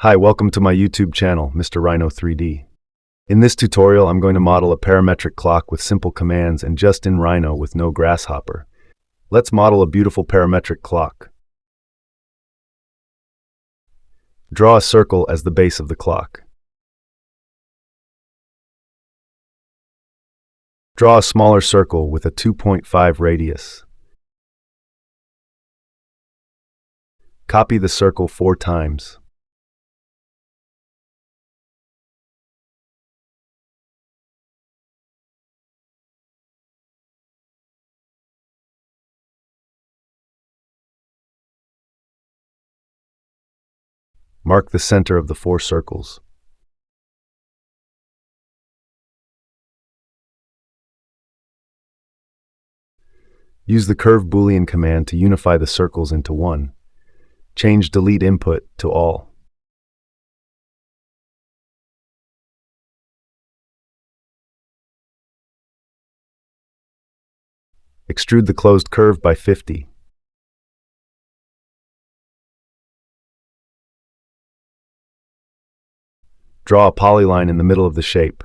Hi, welcome to my YouTube channel, Mr. Rhino 3D. In this tutorial, I'm going to model a parametric clock with simple commands and just in Rhino with no Grasshopper. Let's model a beautiful parametric clock. Draw a circle as the base of the clock. Draw a smaller circle with a 2.5 radius. Copy the circle 4 times. Mark the center of the 4 circles. Use the curve Boolean command to unify the circles into one. Change delete input to all. Extrude the closed curve by 50. Draw a polyline in the middle of the shape.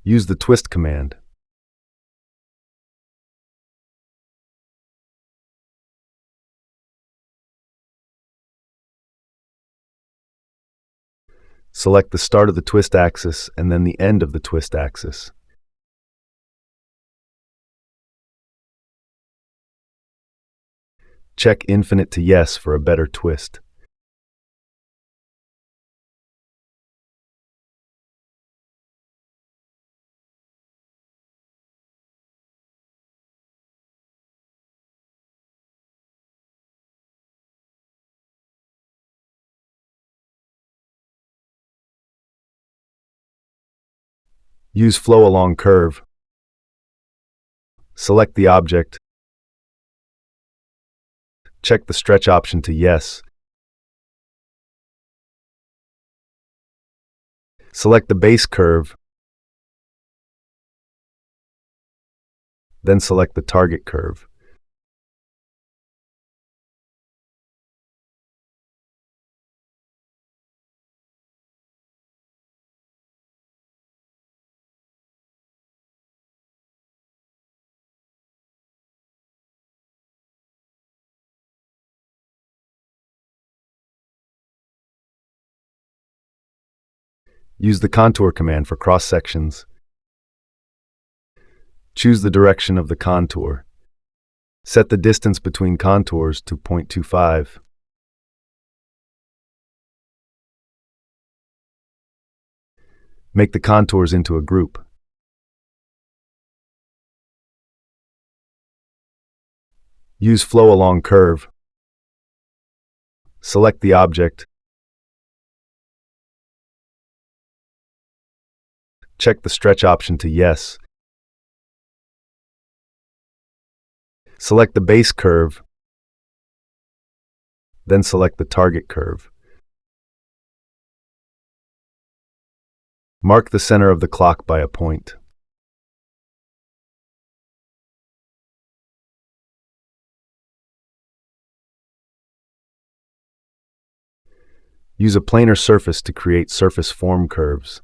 Use the twist command. Select the start of the twist axis and then the end of the twist axis. Check infinite to yes for a better twist. Use FlowAlongSrf. Select the object. Check the stretch option to yes. Select the base curve. Then select the target curve. Use the contour command for cross sections. Choose the direction of the contour. Set the distance between contours to 0.25. Make the contours into a group. Use FlowAlongSrf. Select the object. Check the stretch option to yes. Select the base curve. Then select the target curve. Mark the center of the clock by a point. Use a planar surface to create surface form curves.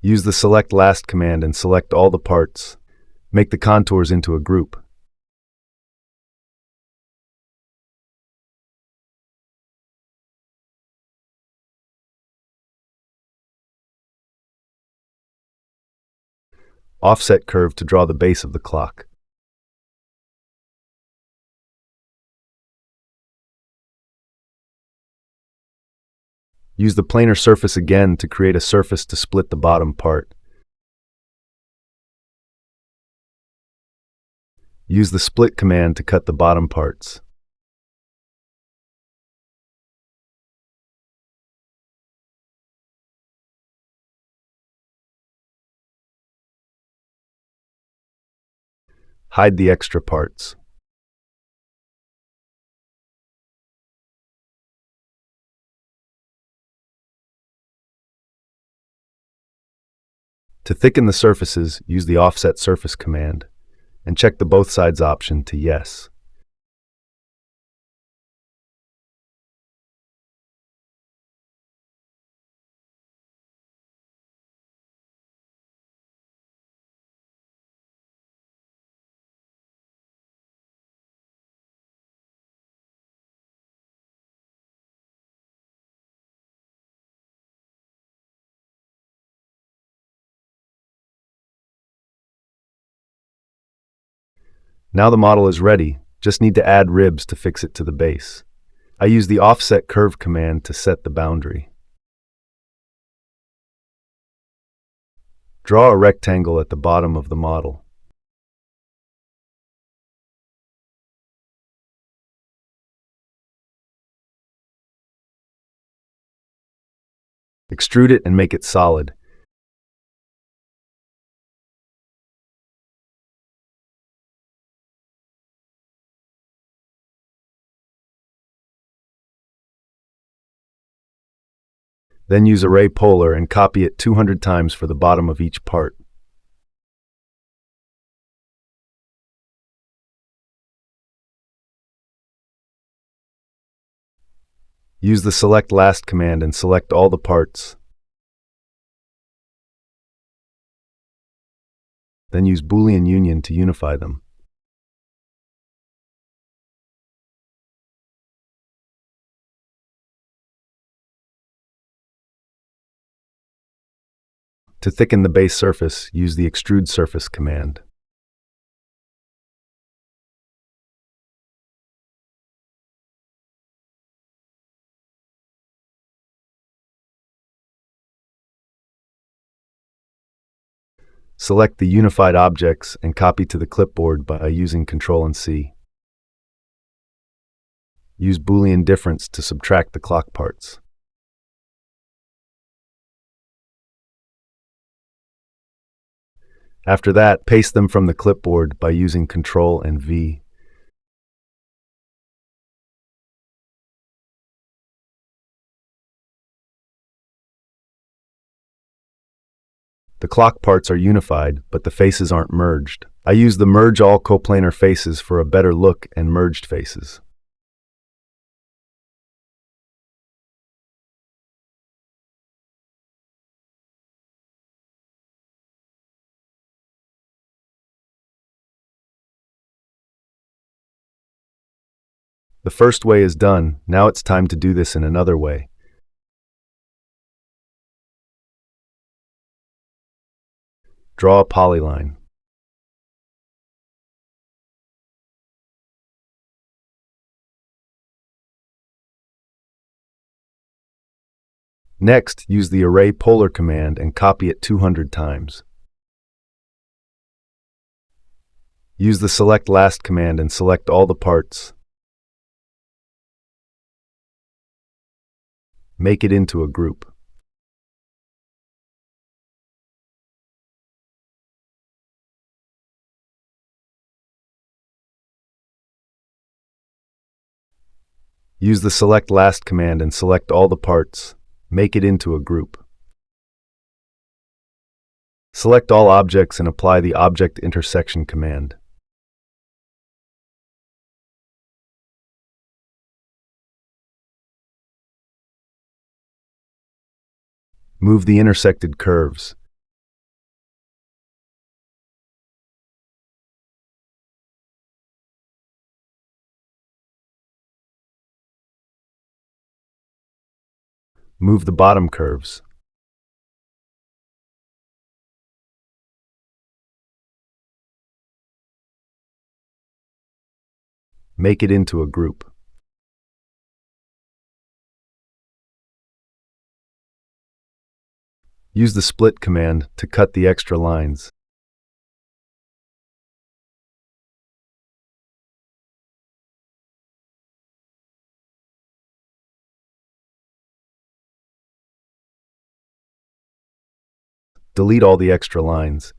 Use the select last command and select all the parts. Make the contours into a group. Offset curve to draw the base of the clock. Use the planar surface again to create a surface to split the bottom part. Use the split command to cut the bottom parts. Hide the extra parts. To thicken the surfaces, use the Offset Surface command, and check the Both Sides option to Yes. Now the model is ready, just need to add ribs to fix it to the base. I use the Offset Curve command to set the boundary. Draw a rectangle at the bottom of the model. Extrude it and make it solid. Then use Array Polar and copy it 200 times for the bottom of each part. Use the Select Last command and select all the parts. Then use Boolean Union to unify them. To thicken the base surface, use the Extrude Surface command. Select the unified objects and copy to the clipboard by using Ctrl and C. Use Boolean difference to subtract the clock parts. After that, paste them from the clipboard by using Ctrl and V. The clock parts are unified, but the faces aren't merged. I use the Merge All Coplanar Faces for a better look and merged faces. The first way is done, now it's time to do this in another way. Draw a polyline. Next, use the Array Polar command and copy it 200 times. Use the Select Last command and select all the parts. Make it into a group. Use the Select Last command and select all the parts. Make it into a group. Select all objects and apply the Object Intersection command. Move the intersected curves. Move the bottom curves. Make it into a group. Use the Split command to cut the extra lines. Delete all the extra lines.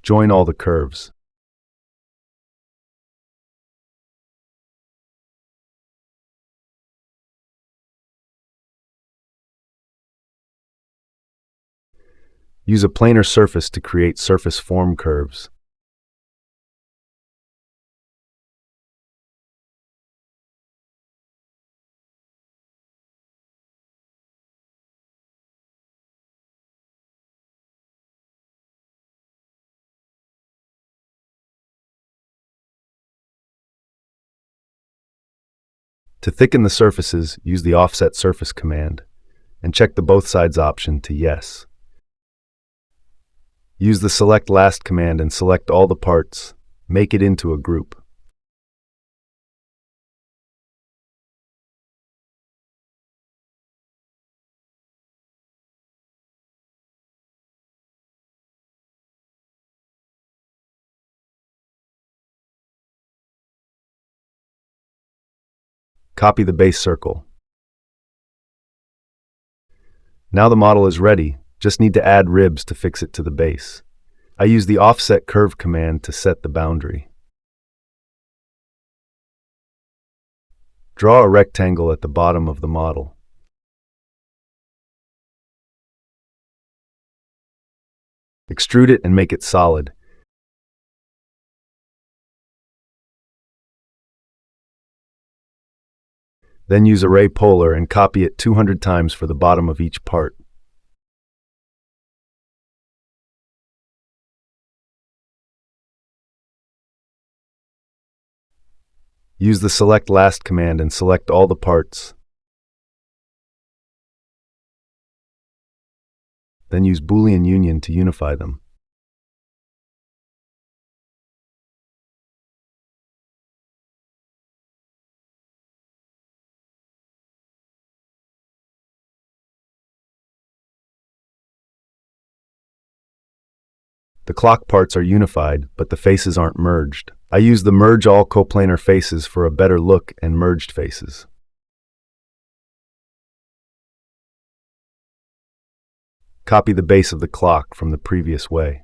Join all the curves. Use a planar surface to create surface form curves. To thicken the surfaces, use the offset surface command, and check the both sides option to yes. Use the select last command and select all the parts. Make it into a group. Copy the base circle. Now the model is ready, just need to add ribs to fix it to the base. I use the offset curve command to set the boundary. Draw a rectangle at the bottom of the model. Extrude it and make it solid. Then use array polar and copy it 200 times for the bottom of each part. Use the select last command and select all the parts. Then use Boolean Union to unify them. The clock parts are unified, but the faces aren't merged. I use the Merge All Coplanar Faces for a better look and merged faces. Copy the base of the clock from the previous way.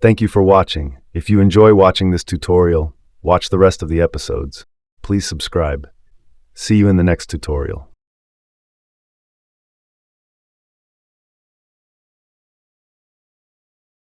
Thank you for watching. If you enjoy watching this tutorial, watch the rest of the episodes. Please subscribe. See you in the next tutorial.